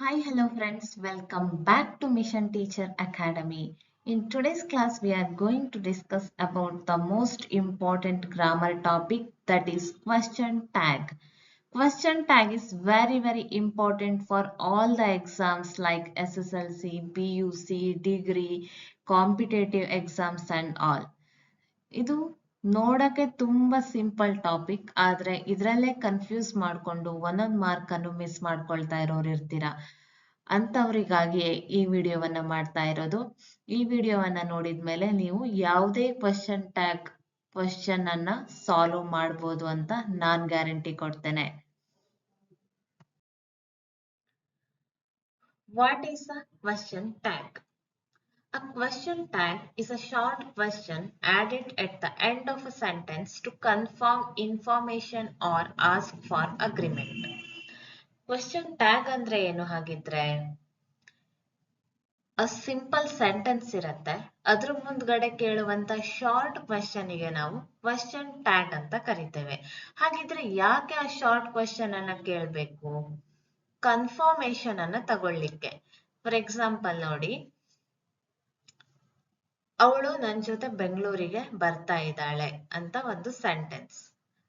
Hi, hello friends. Welcome back to Mission Teacher Academy. In today's class, we are going to discuss about the most important grammar topic, that is question tag. Question tag is very important for all the exams like SSLC, PUC, degree, competitive exams and all. ಇದು ನೋಡಕ್ಕೆ ತುಂಬಾ simple topic ಆದ್ರೆ ಇದ್ರಲ್ಲೇ confuse ಮಾಡ್ಕೊಂಡು ಒಂದೊಂದು mark ಅನ್ನು miss ಮಾಡ್ಕೊಳ್ತಾ ಇರೋರು ಇರ್ತೀರಾ. ಅಂತವರಿಗಾಗಿಯೇ ಈ ವಿಡಿಯೋವನ್ನ ಮಾಡ್ತಾ ಇರೋದು. ಈ ವಿಡಿಯೋವನ್ನ ನೋಡಿದ್ಮೇಲೆ ನೀವು ಯಾವುದೇ ಕ್ವಶನ್ ಅನ್ನ ಸಾಲ್ವ್ ಮಾಡ್ಬೋದು ಅಂತ ನಾನ್ ಗ್ಯಾರಂಟಿ ಕೊಡ್ತೇನೆ. What is a question tag? A question tag is a short question added at the end of a sentence to confirm information or ask for agreement. Question tag ಅಂದ್ರೆ ಏನು ಹಾಗಿದ್ರೆ? A simple sentence ಇರುತ್ತೆ, ಅದ್ರ ಮುಂದ್ಗಡೆ ಕೇಳುವಂತ short ಕ್ವೆಶ್ಚನ್ಗೆ ನಾವು question tag ಅಂತ ಕರಿತೇವೆ. ಹಾಗಿದ್ರೆ ಯಾಕೆ ಆ ಶಾರ್ಟ್ ಕ್ವೆಶ್ಚನ್ ಅನ್ನ ಕೇಳಬೇಕು? ಕನ್ಫರ್ಮೇಶನ್ ಅನ್ನ ತಗೊಳ್ಳಿಕ್ಕೆ. ಫಾರ್ ಎಕ್ಸಾಂಪಲ್ ನೋಡಿ, ಅವಳು ನನ್ನ ಜೊತೆ ಬೆಂಗಳೂರಿಗೆ ಬರ್ತಾ ಇದ್ದಾಳೆ ಅಂತ ಒಂದು ಸೆಂಟೆನ್ಸ್.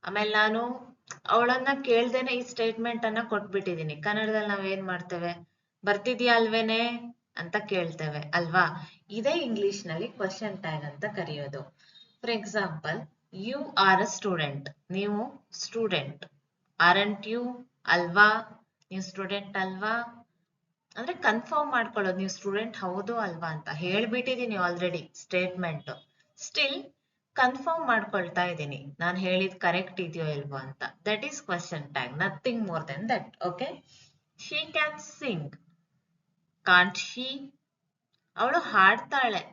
ಆಮೇಲೆ ನಾನು ಅವಳನ್ನ ಕೇಳ್ದೇನೆ ಈ ಸ್ಟೇಟ್ಮೆಂಟ್ ಅನ್ನ ಕೊಟ್ಬಿಟ್ಟಿದೀನಿ. ಕನ್ನಡದಲ್ಲಿ ನಾವ್ ಏನ್ ಮಾಡ್ತೇವೆ? ಬರ್ತಿದ್ಯಾ ಅಲ್ವೇನೆ ಅಂತ ಕೇಳ್ತೇವೆ ಅಲ್ವಾ? ಇದೇ ಇಂಗ್ಲಿಷ್ ನಲ್ಲಿ ಕ್ವಶನ್ ಟ್ಯಾಗ್ ಅಂತ ಕರೆಯೋದು. For example, you are a student. ನೀವು ಸ್ಟೂಡೆಂಟ್. Aren't you? ಅಲ್ವಾ? ನೀವು ಸ್ಟೂಡೆಂಟ್ ಅಲ್ವಾ ಅಂದ್ರೆ ಕನ್ಫರ್ಮ್ ಮಾಡ್ಕೊಳ್ಳೋದು, ನೀವು ಸ್ಟೂಡೆಂಟ್ ಹೌದು ಅಲ್ವಾ ಅಂತ. ಹೇಳ್ಬಿಟ್ಟಿದೀನಿ ಆಲ್ರೆಡಿ ಸ್ಟೇಟ್ಮೆಂಟ್, ಸ್ಟಿಲ್ ಕನ್ಫರ್ಮ್ ಮಾಡ್ಕೊಳ್ತಾ ಇದ್ದೀನಿ ನಾನು ಹೇಳಿದ್ ಕರೆಕ್ಟ್ ಇದೆಯೋ ಇಲ್ವೋ ಅಂತ. That is question tag, nothing more than that. Okay, she can sing. Can't she? ಅವಳು ಹಾಡ್ತಾಳೆ,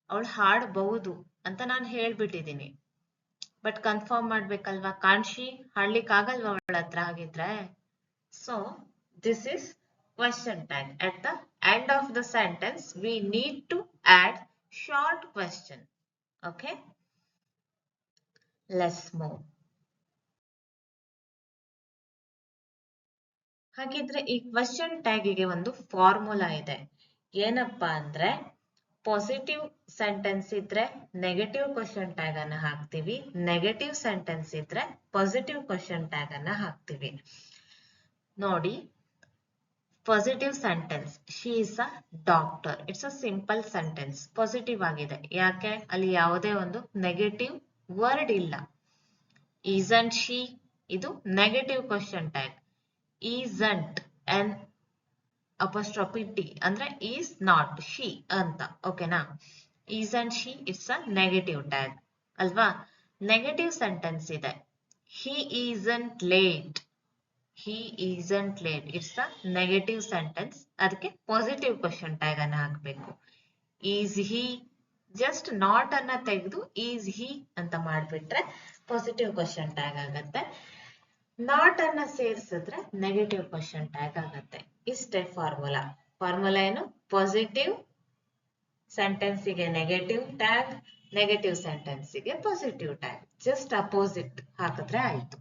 ಅವಳು ಹಾಡಬಹುದು ಅಂತ ನಾನು ಹೇಳ್ಬಿಟ್ಟಿದೀನಿ. ಬಟ್ ಕನ್ಫರ್ಮ್ ಮಾಡ್ಬೇಕಲ್ವಾ? Can't she? ಹಾಡ್ಲಿಕ್ಕೆ ಆಗಲ್ವಾ ಅವಳ ಹತ್ರ ಹಾಗಿದ್ರೆ? So this is question tag. At the end of the sentence, we need to add short question. Okay? Let's move. ಹಾಗಿದ್ರೆ ಈ ಕ್ವಶನ್ ಟ್ಯಾಗಿಗೆ ಒಂದು ಫಾರ್ಮುಲಾ ಇದೆ. ಏನಪ್ಪಾ ಅಂದ್ರೆ, ಪಾಸಿಟಿವ್ ಸೆಂಟೆನ್ಸ್ ಇದ್ರೆ ನೆಗೆಟಿವ್ ಕ್ವಶನ್ ಟ್ಯಾಗ್ ಅನ್ನ ಹಾಕ್ತಿವಿ, ನೆಗೆಟಿವ್ ಸೆಂಟೆನ್ಸ್ ಇದ್ರೆ ಪಾಸಿಟಿವ್ ಕ್ವಶನ್ ಟ್ಯಾಗ್ ಅನ್ನ ಹಾಕ್ತಿವಿ. ನೋಡಿ, positive sentence, she is a doctor. It's a simple sentence, positive ಆಗಿದೆ. ಯಾಕೆ? ಅಲ್ಲಿ ಯಾವುದೇ ಒಂದು ನೆಗೆಟಿವ್ ವರ್ಡ್ ಇಲ್ಲ. Isn't she? ಇದು negative question tag. Isn't n apostrophe t ಅಂದ್ರೆ ಈಸ್ ನಾಟ್ ಶಿ ಅಂತ. ಓಕೆನಾ? Isn't she it's a negative tag ಅಲ್ವಾ? ನೆಗೆಟಿವ್ ಸೆಂಟೆನ್ಸ್ ಇದೆ, he isn't late. He isn't late. It's a negative sentence. ಅದಕ್ಕೆ positive question tag ಅನ್ನ ಹಾಕ್ಬೇಕು. Is he? Just not ಅನ್ನ ತೆಗೆದು ಈಸ್ ಹಿ ಅಂತ ಮಾಡ್ಬಿಟ್ರೆ ಪಾಸಿಟಿವ್ ಕ್ವಶನ್ ಟ್ಯಾಗ್ ಆಗತ್ತೆ. ನಾಟ್ ಅನ್ನ ಸೇರಿಸಿದ್ರೆ ನೆಗೆಟಿವ್ ಕ್ವಶನ್ ಟ್ಯಾಗ್ ಆಗತ್ತೆ. ಇಷ್ಟೇ ಫಾರ್ಮುಲಾ. ಫಾರ್ಮುಲಾ ಏನು? ಪಾಸಿಟಿವ್ ಸೆಂಟೆನ್ಸಿಗೆ ನೆಗೆಟಿವ್ ಟ್ಯಾಗ್, ನೆಗೆಟಿವ್ ಸೆಂಟೆನ್ಸಿಗೆ ಪಾಸಿಟಿವ್ ಟ್ಯಾಗ್. ಜಸ್ಟ್ ಅಪೋಸಿಟ್ ಹಾಕಿದ್ರೆ ಆಯ್ತು.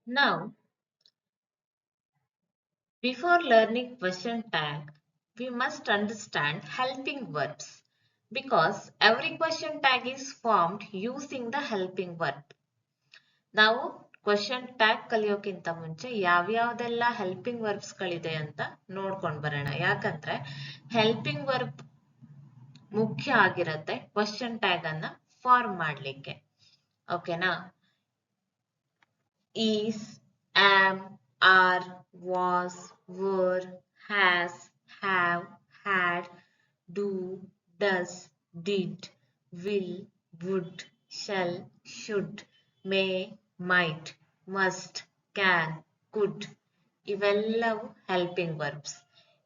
Now, before learning question tag, we must understand helping verbs because every question tag is formed using the helping verb. ನಾವು question tag ಕಲಿಯೋಕ್ಕಿಂತ ಮುಂಚೆ ಯಾವ್ಯಾವ್ದೆಲ್ಲ helping verbs ಗಳಿದೆ ಅಂತ ನೋಡ್ಕೊಂಡ್ ಬರೋಣ. ಯಾಕಂದ್ರೆ ಹೆಲ್ಪಿಂಗ್ ವರ್ಬ್ ಮುಖ್ಯ ಆಗಿರತ್ತೆ ಕ್ವಶನ್ ಟ್ಯಾಗ್ ಅನ್ನ ಫಾರ್ಮ್ ಮಾಡ್ಲಿಕ್ಕೆ. ಓಕೆನಾ? Is, am, are, was, were, has, have, had, do, does, did, will, would, shall, should, may, might, must, can, could ಇವೆಲ್ಲವೂ ಹೆಲ್ಪಿಂಗ್ ವರ್ಬ್ಸ್.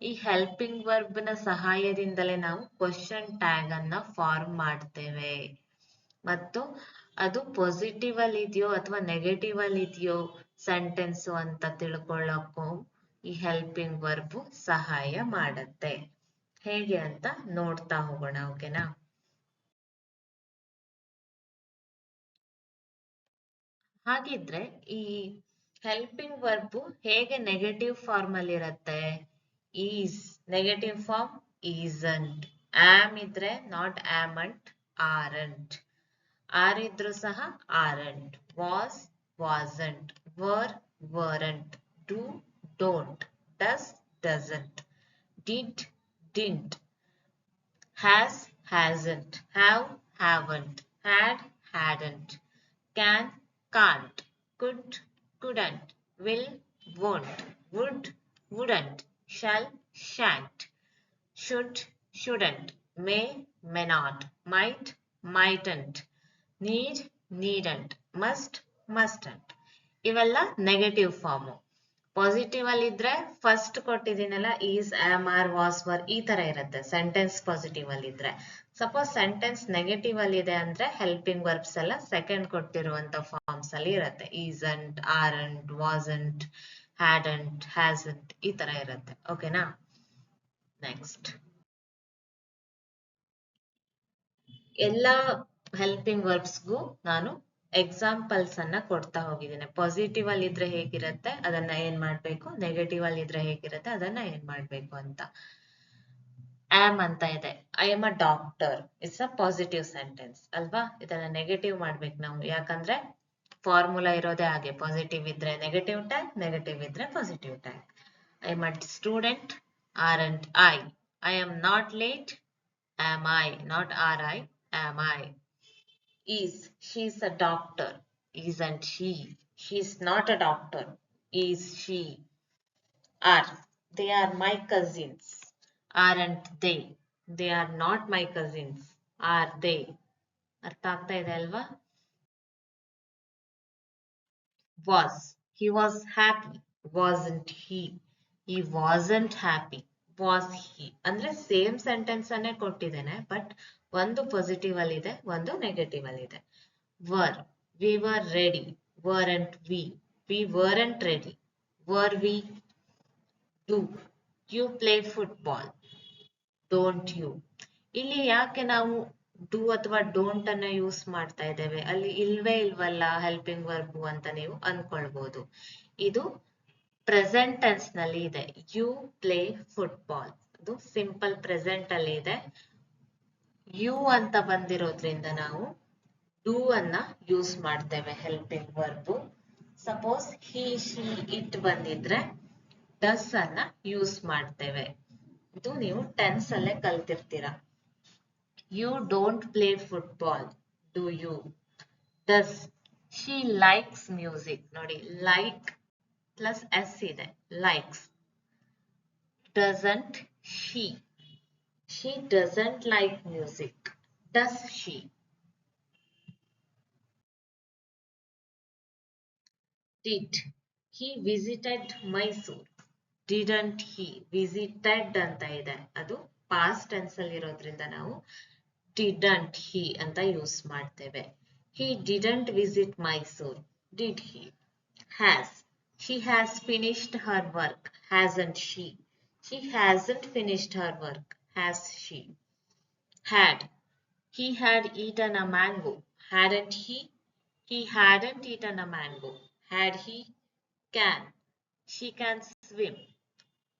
ಈ ಹೆಲ್ಪಿಂಗ್ ವರ್ಬ್ ನ ಸಹಾಯದಿಂದಲೇ ನಾವು ಕ್ವಶನ್ ಟ್ಯಾಗ್ ಅನ್ನ ಫಾರ್ಮ್ ಮಾಡ್ತೇವೆ. ಮತ್ತು ಅದು ಪಾಸಿಟಿವ್ ಅಲ್ಲಿ ಇದೆಯೋ ಅಥವಾ ನೆಗೆಟಿವ್ ಅಲ್ಲಿ ಇದೆಯೋ ಸೆಂಟೆನ್ಸ್ ಅಂತ ತಿಳ್ಕೊಳ್ಳೋಕ್ಕೂ ಈ ಹೆಲ್ಪಿಂಗ್ ವರ್ಬ್ ಸಹಾಯ ಮಾಡತ್ತೆ. ಹೇಗೆ ಅಂತ ನೋಡ್ತಾ ಹೋಗೋಣ. ಓಕೆನಾ? ಹಾಗಿದ್ರೆ ಈ ಹೆಲ್ಪಿಂಗ್ ವರ್ಬ್ ಹೇಗೆ ನೆಗೆಟಿವ್ ಫಾರ್ಮ್ ಅಲ್ಲಿ ಇರುತ್ತೆ? Is negative form isn't. Am ಇದ್ರೆ ನಾಟ್ ಆಮಂಟ್, ಆರಂಟ್. ಆರ್ ಇದ್ರು ಸಹ aren't. Was wasn't. Were weren't. Do don't. Does doesn't. Did didn't. has hasn't. Have haven't. Had hadn't. Can can't. Could couldn't. Will won't. Would wouldn't. Shall shan't. Should shouldn't. May may not. Might mightn't. Need needn't. Must mustn't. ಇವೆಲ್ಲ negative farm. Positive ಅಲ್ಲಿ ಇದ್ರೆ first ಕೊಟ್ಟಿದ್ದೀನಲ್ಲ, is am are was were ಈ ತರ ಇರುತ್ತೆ sentence positive ಅಲ್ಲಿ ಇದ್ರೆ. Suppose sentence negative ಅಲ್ಲಿ ಇದೆ ಅಂದ್ರೆ ಹೆಲ್ಪಿಂಗ್ ವರ್ಬ್ಸ್ ಎಲ್ಲ ಸೆಕೆಂಡ್ ಕೊಟ್ಟಿರುವಂತ ಫಾರ್ಮ್ಸ್ ಅಲ್ಲಿ ಇರುತ್ತೆ. Isn't, aren't, wasn't, hadn't, hasn't ಈ ತರ ಇರುತ್ತೆ. ಓಕೆನಾ? ನೆಕ್ಸ್ಟ್, ಎಲ್ಲ ಹೆಲ್ಪಿಂಗ್ ವರ್ಬ್ಸ್ಗೂ ನಾನು ಎಕ್ಸಾಂಪಲ್ಸ್ ಅನ್ನ ಕೊಡ್ತಾ ಹೋಗಿದ್ದೇನೆ. ಪಾಸಿಟಿವ್ ಅಲ್ಲಿ ಇದ್ರೆ ಹೇಗಿರುತ್ತೆ ಅದನ್ನ ಏನ್ ಮಾಡ್ಬೇಕು, ನೆಗೆಟಿವ್ ಅಲ್ಲಿ ಇದ್ರೆ ಹೇಗಿರುತ್ತೆ ಅದನ್ನ ಏನ್ ಮಾಡ್ಬೇಕು ಅಂತ. ಆಮ್ ಅಂತ ಇದೆ. I am a doctor. It's a positive sentence ಅಲ್ವಾ? ಇದನ್ನ ನೆಗೆಟಿವ್ ಮಾಡ್ಬೇಕು ನಾವು, ಯಾಕಂದ್ರೆ ಫಾರ್ಮುಲಾ ಇರೋದೇ ಹಾಗೆ. ಪಾಸಿಟಿವ್ ಇದ್ರೆ ನೆಗೆಟಿವ್ ಟ್ಯಾಗ್, ನೆಗೆಟಿವ್ ಇದ್ರೆ positive tag. I am a student. Aren't I. I am not late. Am I. Not are I, am I. Is she's a doctor? Isn't she? She's not a doctor. Is she? Are they are my cousins? Aren't they? They are not my cousins. Are they? ಅರ್ಥ ಆಗ್ತಾ ಇದೆ ಅಲ್ವಾ? Was he was happy? Wasn't he? He wasn't happy. Was he? ಅಂದ್ರೆ same sentence ಅನ್ನೇ ಕೊಟ್ಟಿದ್ದೇನೆ, but ಒಂದು positive ಅಲ್ಲಿ ಇದೆ, ಒಂದು ನೆಗೆಟಿವ್ ಅಲ್ಲಿ ಇದೆ. Were. We were ready. Weren't we? We weren't ready. Were we? Do. You play football. Don't you? ಇಲ್ಲಿ ಯಾಕೆ ನಾವು ಡೂ ಅಥವಾ ಡೋಂಟ್ ಅನ್ನ ಯೂಸ್ ಮಾಡ್ತಾ ಇದ್ದೇವೆ? ಅಲ್ಲಿ ಇಲ್ವೇ ಇಲ್ವಲ್ಲ ಹೆಲ್ಪಿಂಗ್ ವರ್ಬ್ ಅಂತ ನೀವು ಅನ್ಕೊಳ್ಬಹುದು. ಇದು ಪ್ರೆಸೆಂಟ್ ಟೆನ್ಸ್ ನಲ್ಲಿ ಇದೆ. ಯು ಪ್ಲೇ ಫುಟ್ಬಾಲ್, ಅದು ಸಿಂಪಲ್ ಪ್ರೆಸೆಂಟ್ ಅಲ್ಲಿ ಇದೆ. ಯು ಅಂತ ಬಂದಿರೋದ್ರಿಂದ ನಾವು ಡೂ ಅನ್ನ ಯೂಸ್ ಮಾಡ್ತೇವೆ helping verb. Suppose he she it ಬಂದಿದ್ರೆ ಡಸ್ ಅನ್ನ ಯೂಸ್ ಮಾಡ್ತೇವೆ. ಇದು ನೀವು ಟೆನ್ಸ್ ಅಲ್ಲೇ ಕಲ್ತಿರ್ತೀರಾ. You don't play football, do you? Does she likes music. ನೋಡಿ, ಲೈಕ್ ಪ್ಲಸ್ ಎಸ್ ಇದೆ, likes. Doesn't she. She doesn't like music. Does she? Did he visited Mysore? Didn't he? Visited ಅಂತ ಇದೆ, ಅದು ಪಾಸ್ಟ್ ಟೆನ್ಸ್ ಅಲ್ಲಿ ಇರೋದ್ರಿಂದ ನಾವು didn't he ಅಂತ use ಮಾಡ್ತೇವೆ. He didn't visit Mysore. Did he? Has. She has finished her work. Hasn't she? She hasn't finished her work. Has she? Had. He had eaten a mango. Hadn't he? He hadn't eaten a mango. Had he? Can. She can swim.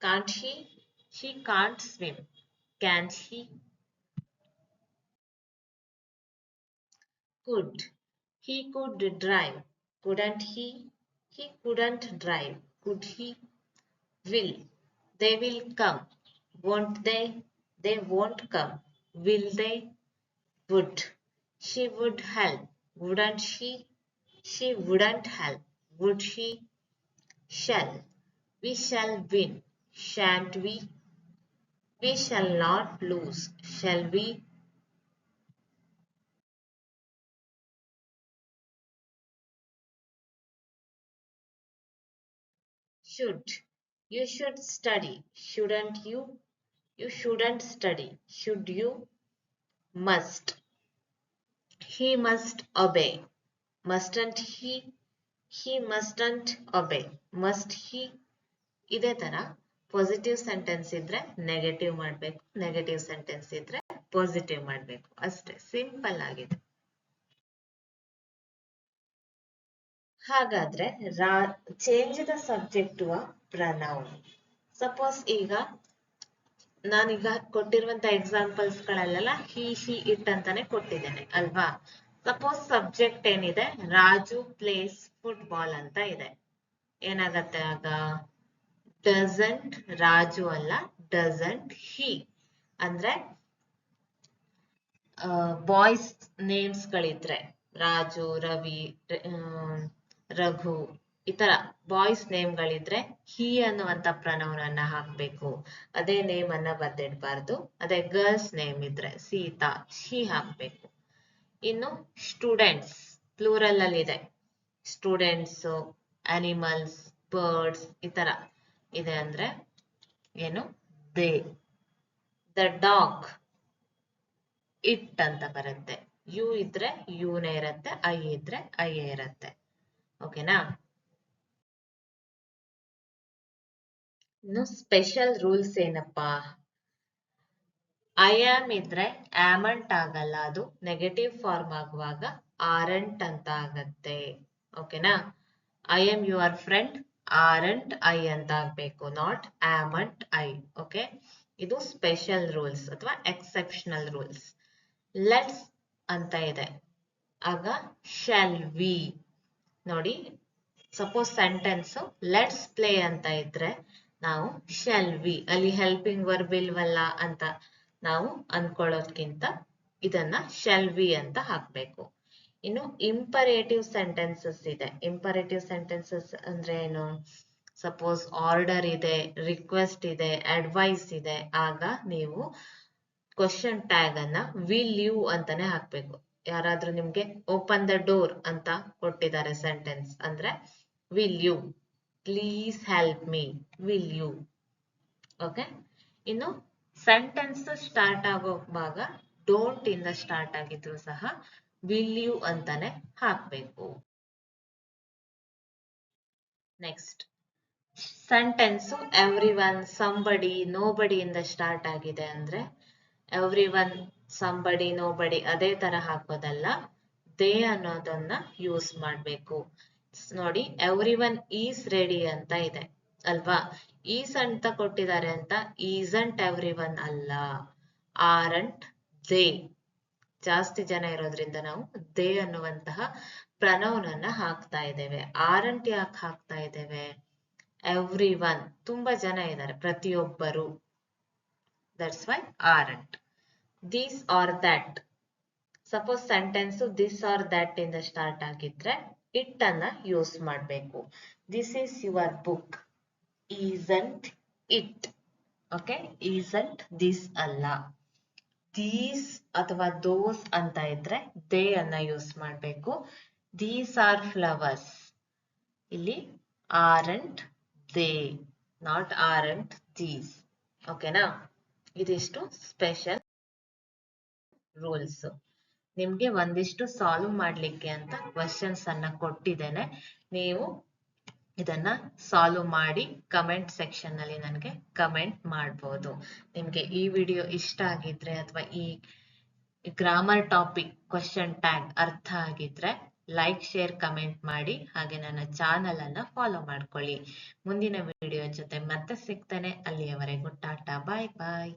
Can't she? She can't swim. Can she? Could. He could drive. Couldn't he? He couldn't drive. Could he? Will. They will come. Won't they? They won't come. Will they? Would. She would help. Wouldn't she? She wouldn't help. Would she? Shall. We shall win. Shan't we? We shall not lose. Shall we? Should. You should study. Shouldn't you? You shouldn't study. Should you? Must. He must obey. Mustn't he? He mustn't obey. Must he? ಇದೇ ತರ positive sentence ಇದ್ರೆ negative ಮಾಡ್ಬೇಕು, negative sentence ಇದ್ರೆ positive ಮಾಡ್ಬೇಕು. ಅಷ್ಟೇ, simple ಆಗಿದೆ. ಹಾಗಾದ್ರೆ change the subject to a pronoun. Suppose ಈಗ ನಾನೀಗ ಕೊಟ್ಟಿರುವಂತ ಎಕ್ಸಾಂಪಲ್ಸ್ ಗಳಲ್ಲೆಲ್ಲ ಹಿ ಶಿ ಇಟ್ ಅಂತಾನೆ ಕೊಟ್ಟಿದ್ದೇನೆ ಅಲ್ವಾ. ಸಪೋಸ್ ಸಬ್ಜೆಕ್ಟ್ ಏನಿದೆ ರಾಜು ಪ್ಲೇಸ್ ಫುಟ್ಬಾಲ್ ಅಂತ ಇದೆ. ಏನಾಗತ್ತೆ ಆಗ? ಡಸಂಟ್ ರಾಜು ಅಲ್ಲ, ಡಸಂಟ್ ಹಿ. ಅಂದ್ರೆ ಬಾಯ್ಸ್ ನೇಮ್ಸ್ ಗಳಿದ್ರೆ ರಾಜು, ರವಿ, ರಘು ಈ ತರ ಬಾಯ್ಸ್ ನೇಮ್ ಗಳಿದ್ರೆ ಹಿ ಅನ್ನುವಂತ ಪ್ರನೌನ್ ಅನ್ನ ಹಾಕ್ಬೇಕು. ಅದೇ ನೇಮ್ ಅನ್ನ ಬರ್ದಿಡ್ಬಾರ್ದು. ಅದೇ ಗರ್ಲ್ಸ್ ನೇಮ್ ಇದ್ರೆ ಸೀತಾ, ಶಿ ಹಾಕ್ಬೇಕು. ಇನ್ನು ಸ್ಟೂಡೆಂಟ್ಸ್ ಪ್ಲೂರಲ್ ಅಲ್ಲಿ ಇದೆ. ಸ್ಟೂಡೆಂಟ್ಸ್, ಅನಿಮಲ್ಸ್, ಬರ್ಡ್ಸ್ ಈ ತರ ಇದೆ ಅಂದ್ರೆ ಏನು? ದೇ. ದ ಡಾಗ್ ಇಟ್ ಅಂತ ಬರುತ್ತೆ. ಯು ಇದ್ರೆ ಯುನೇ ಇರತ್ತೆ, ಐ ಇದ್ರೆ ಐ ಇರತ್ತೆ. ಓಕೆನಾ? ಇನ್ನು ಸ್ಪೆಷಲ್ ರೂಲ್ಸ್ ಏನಪ್ಪಾ? ಐ ಆಮ್ ಇದ್ರೆ ಆಮಂಟ್ ಆಗಲ್ಲ, ಅದು ನೆಗೆಟಿವ್ ಫಾರ್ಮ್ ಆಗುವಾಗ ಆರಂಟ್ ಅಂತ ಆಗತ್ತೆ. ಓಕೆನಾ? I am your friend, aren't I ಅಂತ ಆಗ್ಬೇಕು, ನಾಟ್ ಆಮಂಟ್ ಐ. ಓಕೆ, ಇದು ಸ್ಪೆಷಲ್ ರೂಲ್ಸ್ ಅಥವಾ ಎಕ್ಸೆಪ್ಷನಲ್ ರೂಲ್ಸ್. ಲೆಟ್ಸ್ ಅಂತ ಇದೆ, ಆಗ ಶಾಲ್ ವಿ. ನೋಡಿ, ಸಪೋಸ್ ಸೆಂಟೆನ್ಸ್ ಲೆಟ್ಸ್ ಪ್ಲೇ ಅಂತ ಇದ್ರೆ ನಾವು ಶಾಲ್ ವಿ, ಅಲ್ಲಿ ಹೆಲ್ಪಿಂಗ್ ವರ್ಬ್ ಇಲ್ವಲ್ಲ ಅಂತ ನಾವು ಅನ್ಕೊಳ್ಳೋದ್ಕಿಂತ ಇದನ್ನ ಶಾಲ್ ವಿ ಅಂತ ಹಾಕ್ಬೇಕು. ಇನ್ನು ಇಂಪರೇಟಿವ್ ಸೆಂಟೆನ್ಸಸ್ ಇದೆ. ಇಂಪರೇಟಿವ್ ಸೆಂಟೆನ್ಸಸ್ ಅಂದ್ರೆ ಏನು? ಸಪೋಸ್ ಆರ್ಡರ್ ಇದೆ, ರಿಕ್ವೆಸ್ಟ್ ಇದೆ, ಅಡ್ವೈಸ್ ಇದೆ, ಆಗ ನೀವು ಕ್ವಶನ್ ಟ್ಯಾಗ್ ಅನ್ನ ವಿಲ್ ಯು ಅಂತಾನೆ ಹಾಕ್ಬೇಕು. ಯಾರಾದ್ರೂ ನಿಮ್ಗೆ ಓಪನ್ ದ ಡೋರ್ ಅಂತ ಕೊಟ್ಟಿದ್ದಾರೆ ಸೆಂಟೆನ್ಸ್ ಅಂದ್ರೆ will you, please help me, will you. Okay, ಇನ್ನು ಸೆಂಟೆನ್ಸ್ ಸ್ಟಾರ್ಟ್ ಆಗೋವಾಗ ಡೋಂಟ್ ಇಂದ ಸ್ಟಾರ್ಟ್ ಆಗಿದ್ರು ಸಹ ವಿಲ್ ಯು ಅಂತಾನೆ ಹಾಕ್ಬೇಕು. Next sentence everyone, somebody, nobody ಇಂದ ಸ್ಟಾರ್ಟ್ ಆಗಿದೆ ಅಂದ್ರೆ ಎವ್ರಿ ಒನ್, ಸಂಬಡಿ, ನೋಬಡಿ ಅದೇ ತರ ಹಾಕೋದಲ್ಲ, ದೇ ಅನ್ನೋದನ್ನ ಯೂಸ್ ಮಾಡ್ಬೇಕು. ನೋಡಿ, ಎವ್ರಿ ಒನ್ ಈಸ್ ರೆಡಿ ಅಂತ ಇದೆ ಅಲ್ವಾ. ಈಸ್ ಅಂತ ಕೊಟ್ಟಿದ್ದಾರೆ ಅಂತ ಈಸಂಟ್ ಎವ್ರಿ ಒನ್ ಅಲ್ಲ, ಆರಂಟ್ ದೇ. ಜಾಸ್ತಿ ಜನ ಇರೋದ್ರಿಂದ ನಾವು ದೇ ಅನ್ನುವಂತಹ ಪ್ರನೌನ್ ಅನ್ನ ಹಾಕ್ತಾ ಇದ್ದೇವೆ. ಆರಂಟ್ ಯಾಕೆ ಹಾಕ್ತಾ ಇದ್ದೇವೆ? ಎವ್ರಿ ಒನ್, ತುಂಬಾ ಜನ ಇದ್ದಾರೆ, ಪ್ರತಿಯೊಬ್ಬರು. That's why aren't. This are that, suppose sentence this are that ಇಂದ ಸ್ಟಾರ್ಟ್ ಆಗಿದ್ರೆ ಇಟ್ ಅನ್ನ ಯೂಸ್ ಮಾಡಬೇಕು. This is your book, isn't it. Okay, isn't this ಅಲ್ಲ. ದೀಸ್ ಅಥವಾ ದೋಸ್ ಅಂತ ಇದ್ರೆ ದೇ ಅನ್ನ ಯೂಸ್ ಮಾಡಬೇಕು. ದೀಸ್ ಆರ್ ಫ್ಲವರ್ಸ್, ಇಲ್ಲಿ aren't they, not aren't these. ಓಕೆನಾ? ಇದಿಷ್ಟು ಸ್ಪೆಷಲ್ ರೂಲ್ಸ್. ನಿಮ್ಗೆ ಒಂದಿಷ್ಟು ಸಾಲ್ವ್ ಮಾಡ್ಲಿಕ್ಕೆ ಅಂತ ಕ್ವಶನ್ಸ್ ಅನ್ನ ಕೊಟ್ಟಿದ್ದೇನೆ. ನೀವು ಇದನ್ನ ಸಾಲ್ವ್ ಮಾಡಿ ಕಮೆಂಟ್ ಸೆಕ್ಷನ್ ನಲ್ಲಿ ನನಗೆ ಕಮೆಂಟ್ ಮಾಡಬಹುದು. ನಿಮ್ಗೆ ಈ ವಿಡಿಯೋ ಇಷ್ಟ ಆಗಿದ್ರೆ ಅಥವಾ ಈ ಗ್ರಾಮರ್ ಟಾಪಿಕ್ ಕ್ವಶನ್ ಟ್ಯಾಗ್ ಅರ್ಥ ಆಗಿದ್ರೆ ಲೈಕ್, ಶೇರ್, ಕಮೆಂಟ್ ಮಾಡಿ. ಹಾಗೆ ನನ್ನ ಚಾನಲ್ ಅನ್ನ ಫಾಲೋ ಮಾಡ್ಕೊಳ್ಳಿ. ಮುಂದಿನ ವಿಡಿಯೋ ಜೊತೆ ಮತ್ತೆ ಸಿಗ್ತೇನೆ. ಅಲ್ಲಿಯವರೆಗೂ ಟಾಟಾ, ಬಾಯ್ ಬಾಯ್.